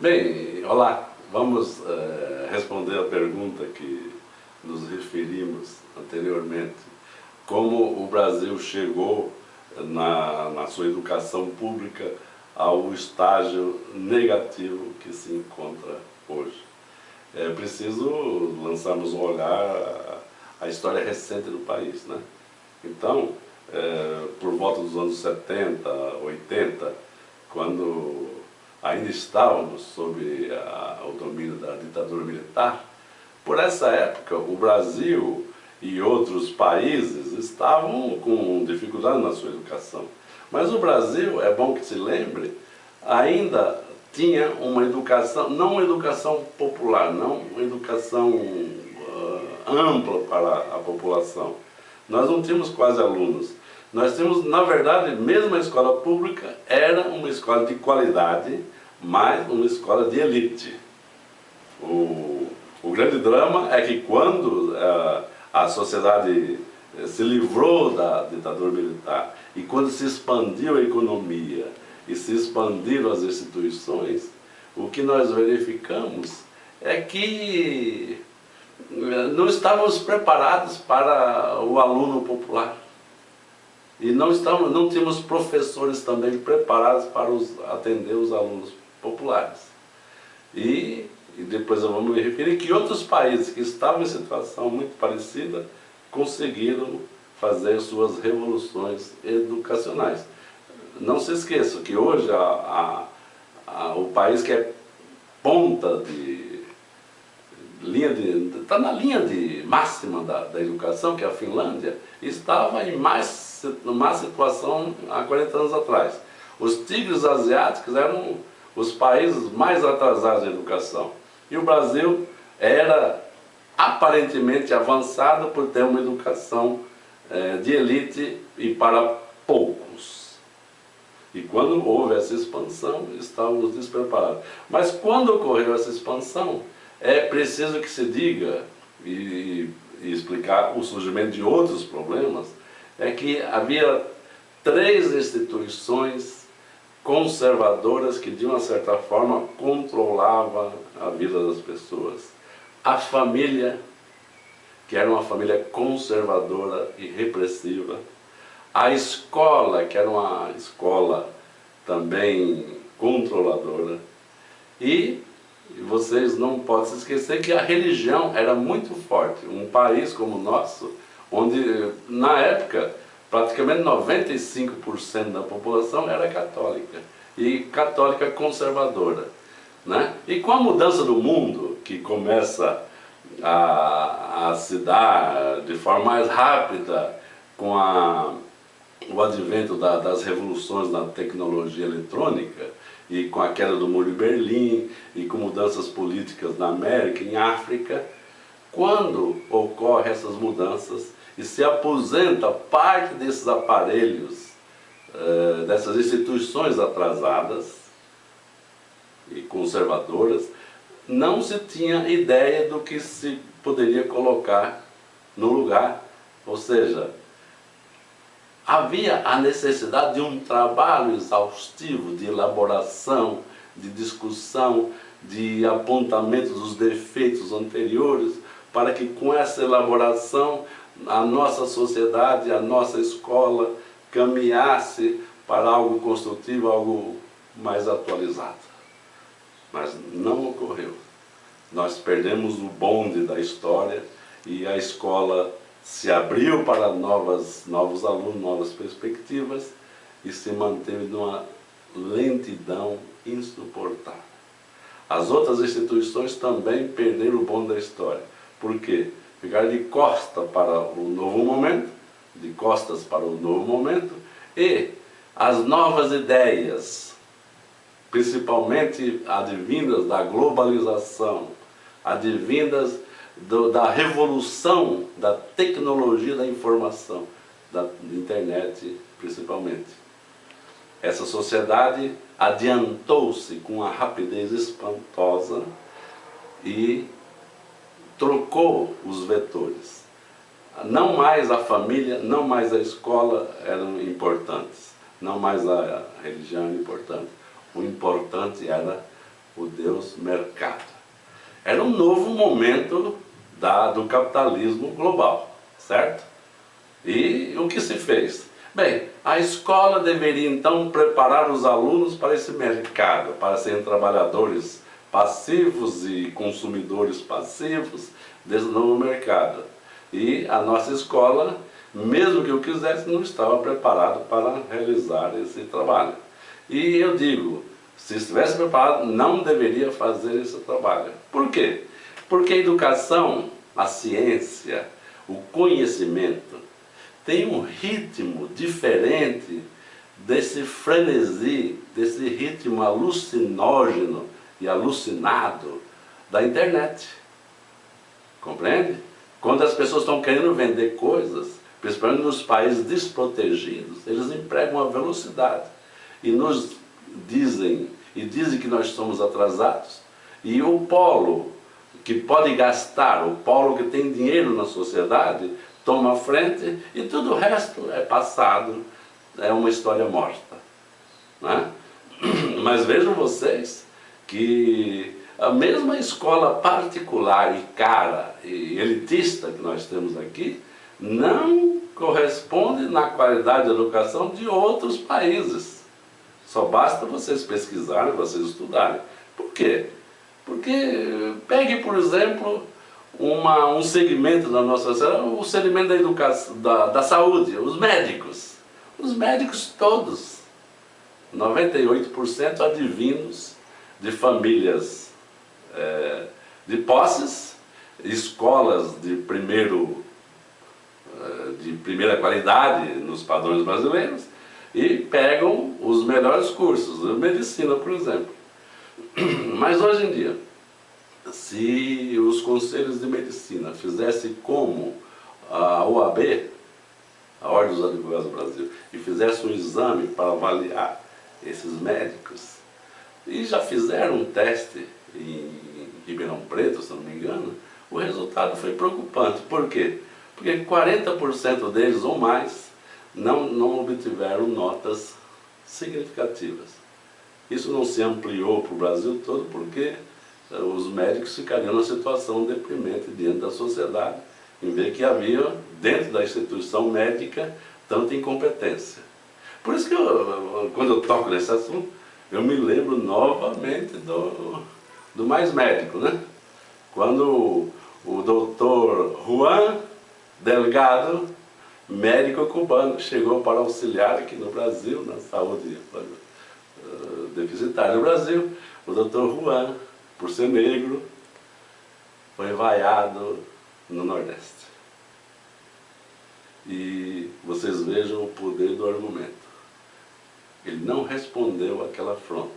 Bem, olá, vamos responder a pergunta que nos referimos anteriormente. Como o Brasil chegou na sua educação pública ao estágio negativo que se encontra hoje. É preciso lançarmos um olhar à história recente do país, né? Então, por volta dos anos 70, 80, quando ainda estávamos sob o domínio da ditadura militar, por essa época o Brasil e outros países estavam com dificuldade na sua educação. Mas o Brasil, é bom que se lembre, ainda tinha uma educação, não uma educação popular, não uma educação ampla para a população. Nós não tínhamos quase alunos. Nós tínhamos, na verdade, mesmo a escola pública era uma escola de qualidade, mas uma escola de elite. O grande drama é que quando a sociedade se livrou da ditadura militar e quando se expandiu a economia e se expandiram as instituições, o que nós verificamos é que não estávamos preparados para o aluno popular. E não tínhamos professores também preparados para atender os alunos populares. E depois eu vou me referir que outros países que estavam em situação muito parecida conseguiram fazer suas revoluções educacionais. Não se esqueça que hoje o país que é ponta está na linha de máxima da educação, que é a Finlândia, estava em má situação há 40 anos atrás. Os tigres asiáticos eram os países mais atrasados em educação. E o Brasil era aparentemente avançado por ter uma educação de elite e para poucos. E quando houve essa expansão, estávamos despreparados. Mas quando ocorreu essa expansão, é preciso que se diga e explicar o surgimento de outros problemas, é que havia 3 instituições conservadoras que de uma certa forma controlavam a vida das pessoas. A família, que era uma família conservadora e repressiva. A escola, que era uma escola também controladora. E vocês não podem se esquecer que a religião era muito forte. Um país como o nosso, onde na época praticamente 95% da população era católica, e católica conservadora, né? E com a mudança do mundo, que começa a se dar de forma mais rápida com o advento das revoluções na tecnologia eletrônica, e com a queda do Muro de Berlim, e com mudanças políticas na América e em África, quando ocorrem essas mudanças e se aposenta parte desses aparelhos, dessas instituições atrasadas e conservadoras, não se tinha ideia do que se poderia colocar no lugar. Ou seja, havia a necessidade de um trabalho exaustivo de elaboração, de discussão, de apontamento dos defeitos anteriores, para que com essa elaboração a nossa sociedade, a nossa escola caminhasse para algo construtivo, algo mais atualizado. Mas não ocorreu. Nós perdemos o bonde da história e a escola se abriu para novos alunos, novas perspectivas e se manteve numa lentidão insuportável. As outras instituições também perderam o bonde da história. Por quê? Ficaram de costas para o novo momento, e as novas ideias, principalmente advindas da globalização, advindas da revolução da tecnologia da informação, da internet principalmente. Essa sociedade adiantou-se com uma rapidez espantosa e trocou os vetores. Não mais a família, não mais a escola eram importantes, não mais a religião era importante. O importante era o Deus mercado. Era um novo momento do capitalismo global, certo? E o que se fez? Bem, a escola deveria então preparar os alunos para esse mercado, para serem trabalhadores passivos e consumidores passivos desse novo mercado. E a nossa escola, mesmo que eu quisesse, não estava preparado para realizar esse trabalho. E eu digo, se estivesse preparado, não deveria fazer esse trabalho. Por quê? Porque a educação, a ciência, o conhecimento, tem um ritmo diferente desse frenesi, desse ritmo alucinógeno e alucinado da internet. Compreende? Quando as pessoas estão querendo vender coisas, principalmente nos países desprotegidos, eles empregam a velocidade e nos dizem que nós somos atrasados. E o polo que pode gastar, o polo que tem dinheiro na sociedade, toma a frente e tudo o resto é passado, é uma história morta, né? Mas vejam vocês que a mesma escola particular e cara e elitista que nós temos aqui não corresponde na qualidade de educação de outros países. Só basta vocês pesquisarem, vocês estudarem. Por quê? Porque pegue, por exemplo, um segmento da nossa sociedade, o segmento da educação, da saúde, os médicos. Os médicos todos, 98% advindos de famílias de posses, escolas de primeira qualidade nos padrões brasileiros, e pegam os melhores cursos, de medicina, por exemplo. Mas hoje em dia, se os conselhos de medicina fizessem como a OAB, a Ordem dos Advogados do Brasil, e fizesse um exame para avaliar esses médicos, e já fizeram um teste em Ribeirão Preto, se não me engano, o resultado foi preocupante. Por quê? Porque 40% deles ou mais não obtiveram notas significativas. Isso não se ampliou para o Brasil todo porque os médicos ficariam numa situação deprimente diante da sociedade, em vez que havia, dentro da instituição médica, tanta incompetência. Por isso que quando eu toco nesse assunto, eu me lembro novamente do Mais Médico, né? Quando o doutor Juan Delgado, médico cubano, chegou para auxiliar aqui no Brasil, na saúde deficitária do Brasil, o doutor Juan, por ser negro, foi vaiado no Nordeste. E vocês vejam o poder do argumento. Ele não respondeu àquela afronta.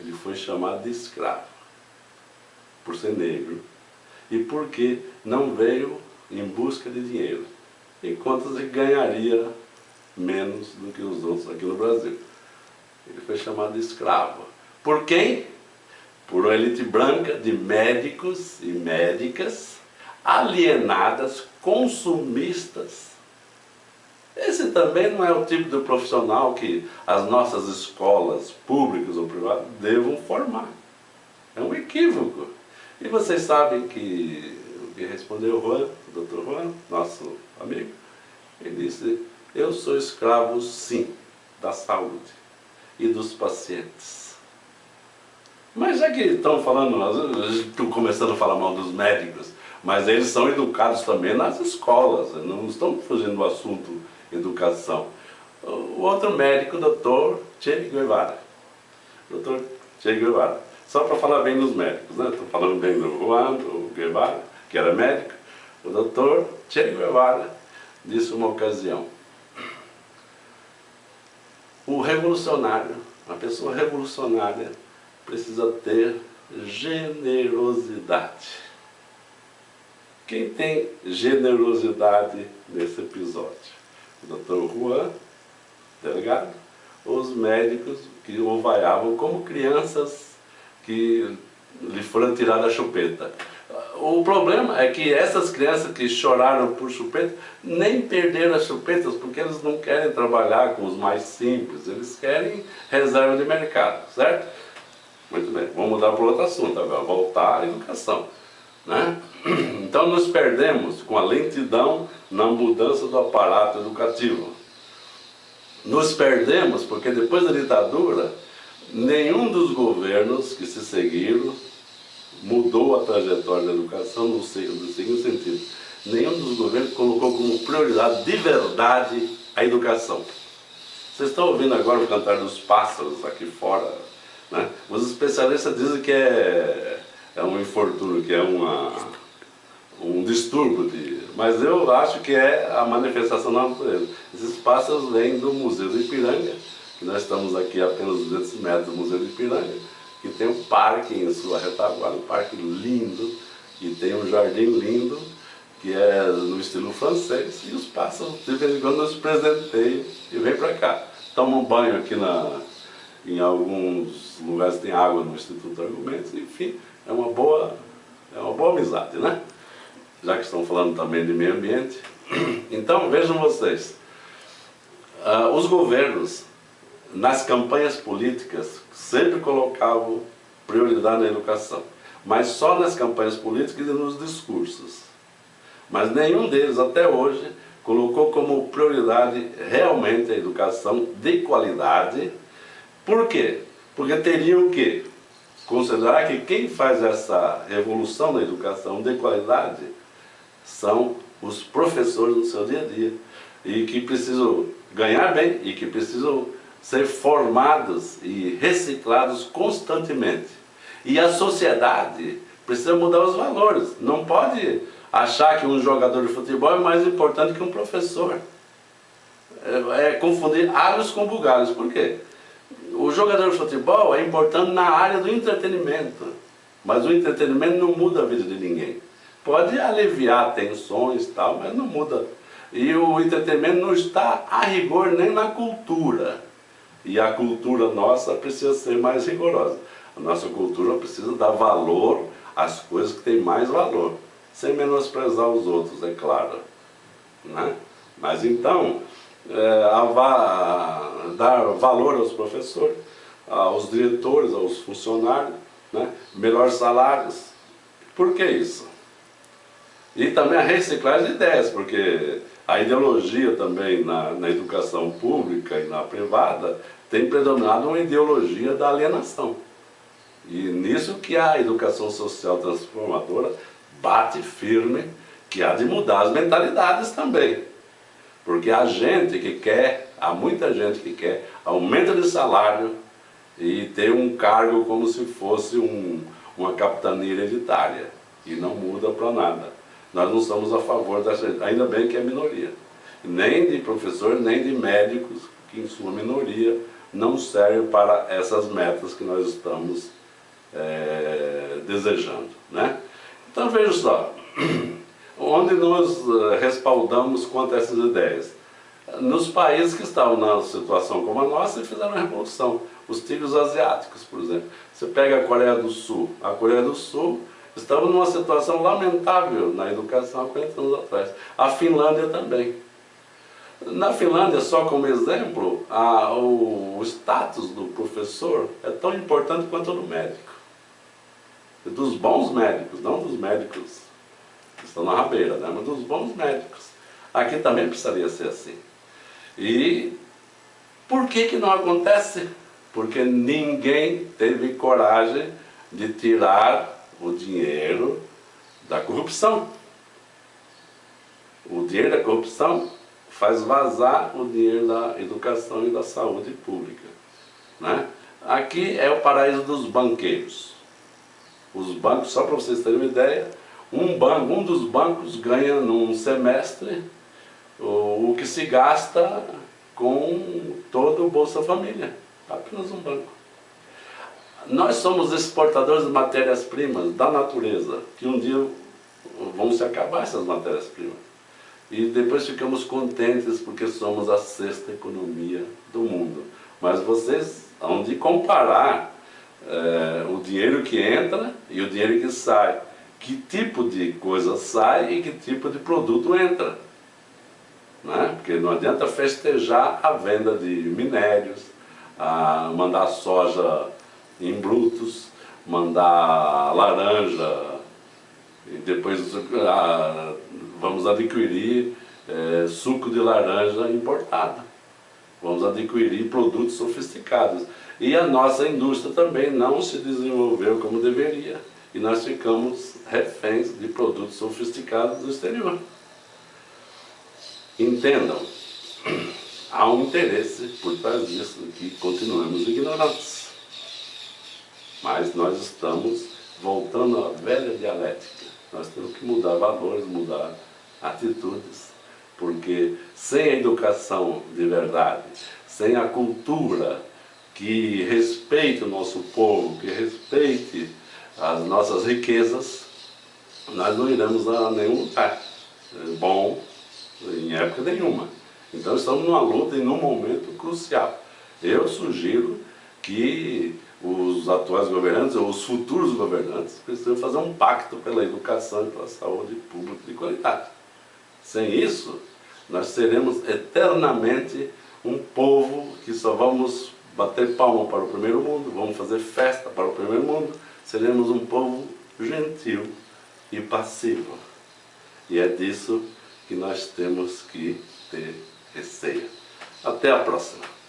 Ele foi chamado de escravo, por ser negro, e porque não veio em busca de dinheiro, enquanto ele ganharia menos do que os outros aqui no Brasil. Ele foi chamado de escravo. Por quem? Por uma elite branca de médicos e médicas alienadas, consumistas. Esse também não é o tipo de profissional que as nossas escolas públicas ou privadas devam formar. É um equívoco. E vocês sabem que o que respondeu o Juan, o Dr. Juan, nosso amigo, ele disse: eu sou escravo, sim, da saúde e dos pacientes. Mas já que estão falando, estão começando a falar mal dos médicos, mas eles são educados também nas escolas, não estão fugindo do assunto educação. O outro médico, o Dr. Che Guevara. Dr. Che Guevara. Só para falar bem dos médicos, né? Estou falando bem do Juan, do Guevara, que era médico. O Dr. Che Guevara disse uma ocasião: o revolucionário, a pessoa revolucionária, precisa ter generosidade. Quem tem generosidade nesse episódio? O Dr. Juan Delgado, os médicos que o vaiavam como crianças que lhe foram tirar a chupeta. O problema é que essas crianças que choraram por chupeta nem perderam as chupetas, porque eles não querem trabalhar com os mais simples, eles querem reserva de mercado, certo? Muito bem, vamos mudar para outro assunto agora, voltar à educação, né? Então nos perdemos com a lentidão na mudança do aparato educativo. Nos perdemos porque depois da ditadura, nenhum dos governos que se seguiram mudou a trajetória da educação no seguinte sentido. Nenhum dos governos colocou como prioridade de verdade a educação. Vocês estão ouvindo agora o cantar dos pássaros aqui fora, né? Os especialistas dizem que é um infortúnio, que é um distúrbio, mas eu acho que é a manifestação da natureza. Esses pássaros vêm do Museu do Ipiranga, que nós estamos aqui a apenas 200 metros do Museu do Ipiranga, que tem um parque em sua retaguarda, um parque lindo, e tem um jardim lindo, que é no estilo francês, e os pássaros de vez em quando nos presenteiam e vêm para cá. Tomam banho aqui em alguns lugares tem água no Instituto Argumentos, enfim, é uma boa amizade, né? Já que estão falando também de meio ambiente. Então, vejam vocês, os governos, nas campanhas políticas, sempre colocavam prioridade na educação, mas só nas campanhas políticas e nos discursos. Mas nenhum deles, até hoje, colocou como prioridade realmente a educação de qualidade. Por quê? Porque teriam que considerar que quem faz essa revolução na educação de qualidade são os professores no seu dia a dia, e que precisam ganhar bem, e que precisam ser formados e reciclados constantemente. E a sociedade precisa mudar os valores. Não pode achar que um jogador de futebol é mais importante que um professor. É confundir alhos com bugalhos. Por quê? O jogador de futebol é importante na área do entretenimento, mas o entretenimento não muda a vida de ninguém. Pode aliviar tensões e tal, mas não muda. E o entretenimento não está a rigor nem na cultura. E a cultura nossa precisa ser mais rigorosa. A nossa cultura precisa dar valor às coisas que têm mais valor, sem menosprezar os outros, é claro, né? Mas então, dar valor aos professores, aos diretores, aos funcionários, né? Melhores salários. Por que isso? E também a reciclagem de ideias, porque a ideologia também na educação pública e na privada tem predominado uma ideologia da alienação. E nisso que a educação social transformadora bate firme, que há de mudar as mentalidades também. Porque há muita gente que quer aumento de salário e ter um cargo como se fosse uma capitania hereditária. E não muda para nada. Nós não somos a favor dessa, ainda bem que é minoria. Nem de professores, nem de médicos, que em sua minoria não servem para essas metas que nós estamos desejando, né? Então veja só, onde nós respaldamos quanto a essas ideias? Nos países que estavam na situação como a nossa e fizeram a revolução. Os tigres asiáticos, por exemplo. Você pega a Coreia do Sul. A Coreia do Sul estava numa situação lamentável na educação há 40 anos atrás. A Finlândia também. Na Finlândia, só como exemplo, o status do professor é tão importante quanto o do médico. Dos bons médicos, não dos médicos que estão na rabeira, né? Mas dos bons médicos. Aqui também precisaria ser assim. E por que não acontece? Porque ninguém teve coragem de tirar o dinheiro da corrupção. O dinheiro da corrupção faz vazar o dinheiro da educação e da saúde pública, né? Aqui é o paraíso dos banqueiros. Os bancos, só para vocês terem uma ideia, um dos bancos ganha num semestre o que se gasta com todo o Bolsa Família. Apenas um banco. Nós somos exportadores de matérias-primas da natureza, que um dia vão se acabar essas matérias-primas. E depois ficamos contentes porque somos a sexta economia do mundo. Mas vocês hão de comparar o dinheiro que entra e o dinheiro que sai. Que tipo de coisa sai e que tipo de produto entra. Né? Porque não adianta festejar a venda de minérios, mandar soja em brutos, mandar laranja, e depois vamos adquirir suco de laranja importado. Vamos adquirir produtos sofisticados. E a nossa indústria também não se desenvolveu como deveria. E nós ficamos reféns de produtos sofisticados do exterior. Entendam, há um interesse por trás disso, que continuamos ignorantes. Mas nós estamos voltando à velha dialética. Nós temos que mudar valores, mudar atitudes, porque sem a educação de verdade, sem a cultura que respeite o nosso povo, que respeite as nossas riquezas, nós não iremos a nenhum lugar bom em época nenhuma. Então estamos numa luta e num momento crucial. Eu sugiro que os atuais governantes, ou os futuros governantes, precisam fazer um pacto pela educação e pela saúde pública de qualidade. Sem isso, nós seremos eternamente um povo que só vamos bater palma para o primeiro mundo, vamos fazer festa para o primeiro mundo, seremos um povo gentil e passivo. E é disso que nós temos que ter receio. Até a próxima!